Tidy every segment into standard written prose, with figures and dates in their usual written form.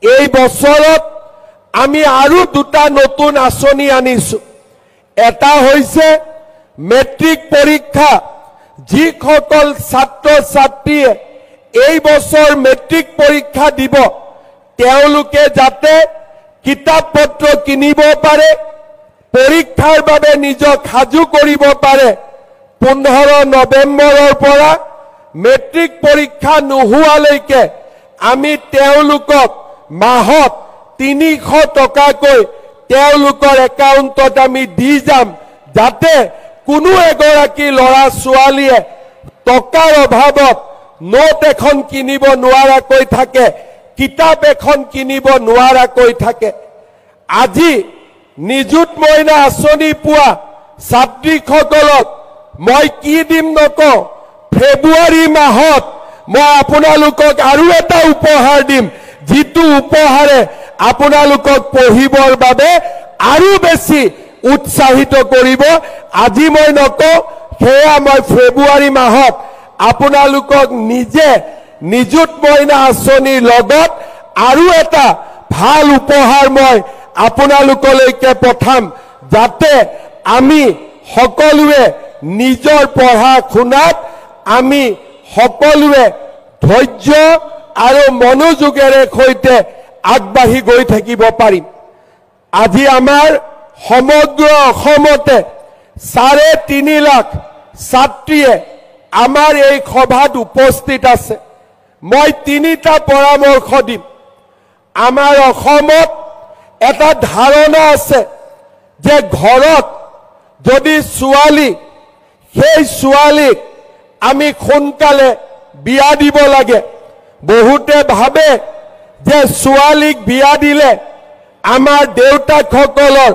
এই বছৰত আমি আৰু দুটা নতুন আঁচনি আনিছো। এটা হৈছে মেট্ৰিক পৰীক্ষা, যিসকল ছাত্ৰ ছাত্ৰীয়ে এই বছৰ মেট্ৰিক পৰীক্ষা দিব তেওঁলোকে যাতে কিতাপ পত্ৰ কিনিব পাৰে, পৰীক্ষাৰ বাবে নিজক সাজু কৰিব পাৰে। 15 নৱেম্বৰৰ পৰা মেট্ৰিক পৰীক্ষা নোহোৱালৈকে আমি তেওঁলোকক মাহত 300 টকাকৈ তেওঁলোকৰ একাউণ্টত আমি দি যাম, যাতে কোনো এগৰাকী ল'ৰা ছোৱালীয়ে টকাৰ অভাৱত নোট এখন কিনিব নোৱাৰাকৈ থাকে, কিতাপ এখন কিনিব নোৱাৰাকৈ থাকে। আজি নিযুত মইনা আঁচনি পোৱা ছাত্ৰীসকলক মই কি দিম নকওঁ, ফেব্ৰুৱাৰী মাহত মই আপোনালোকক আৰু এটা উপহাৰ দিম, যিটো উপহাৰে আপোনালোকক পঢ়িবৰ বাবে আৰু বেছি উৎসাহিত কৰিব। আজি মই নকওঁ, সেয়া মই ফেব্ৰুৱাৰী মাহত আপোনালোকক নিজে নিযুত মইনা আঁচনিৰ লগত আৰু এটা ভাল উপহাৰ মই আপোনালোকলৈকে পঠাম, যাতে আমি সকলোৱে নিজৰ পঢ়া শুনাত আমি সকলোৱে ধৈৰ্য আৰু মনোযোগেৰে সৈতে আগবাঢ়ি গৈ থাকিব পাৰিম। আজি আমাৰ সমগ্ৰ অসমতে 3.5 লাখ ছাত্ৰীয়ে আমাৰ এই সভাত উপস্থিত আছে। মই 3টা পৰামৰ্শ দিম। আমাৰ অসমত এটা ধাৰণা আছে যে ঘৰত যদি ছোৱালী, সেই ছোৱালীক আমি সোনকালে বিয়া দিব লাগে। বহুতে ভাবে যে ছোৱালীক বিয়া দিলে আমাৰ দেউতাকসকলৰ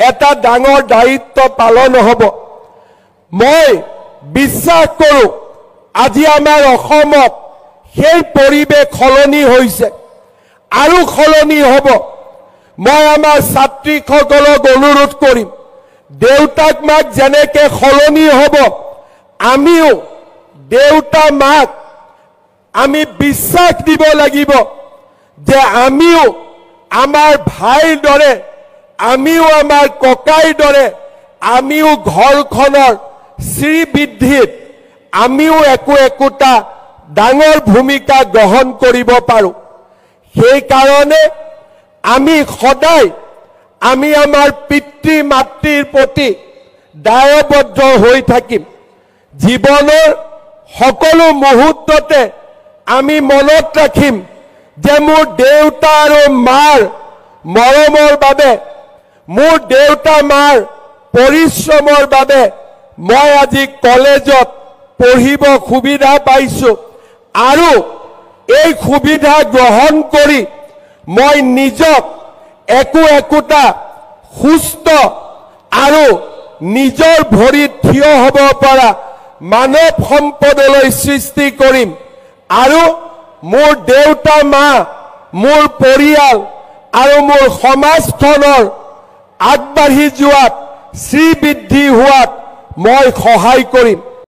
এটা ডাঙৰ দায়িত্ব পালন হ'ব। মই বিশ্বাস কৰোঁ আজি আমাৰ অসমত সেই পৰিৱেশ সলনি হৈছে আৰু সলনি হ'ব। মই আমাৰ ছাত্ৰীসকলক অনুৰোধ কৰিম, দেউতাক মাক যেনেকৈ সলনি হ'ব, আমিও দেউতা মাক আমি বিশ্বাস দিব লাগিব যে আমিও আমাৰ ভাইৰ দৰে, আমিও আমাৰ ককাইৰ দৰে, আমিও ঘৰখনৰ শ্ৰীবৃদ্ধিত আমিও একোটা ডাঙৰ ভূমিকা গ্ৰহণ কৰিব পাৰোঁ। সেইকাৰণে আমি সদায় আমি আমাৰ পিতৃ মাতৃৰ প্ৰতি দায়বদ্ধ হৈ থাকিম। জীৱনৰ সকলো মুহূৰ্ততে আমি মনত ৰাখিম যে মোৰ দেউতা আৰু মাৰ মৰমৰ বাবে, মোৰ দেউতা মাৰ পৰিশ্ৰমৰ বাবে মই আজি কলেজত পঢ়িব সুবিধা পাইছোঁ, আৰু এই সুবিধা গ্ৰহণ কৰি মই নিজক একোটা সুস্থ আৰু নিজৰ ভৰিত থিয় হ'ব পৰা মানৱ সম্পদলৈ সৃষ্টি কৰিম। আৰু মোৰ দেউতা মা, মোৰ পৰিয়াল আৰু মোৰ সমাজখনৰ আগবাঢ়ি যোৱাত, শ্ৰীবৃদ্ধি হোৱাত মই সহায় কৰিম।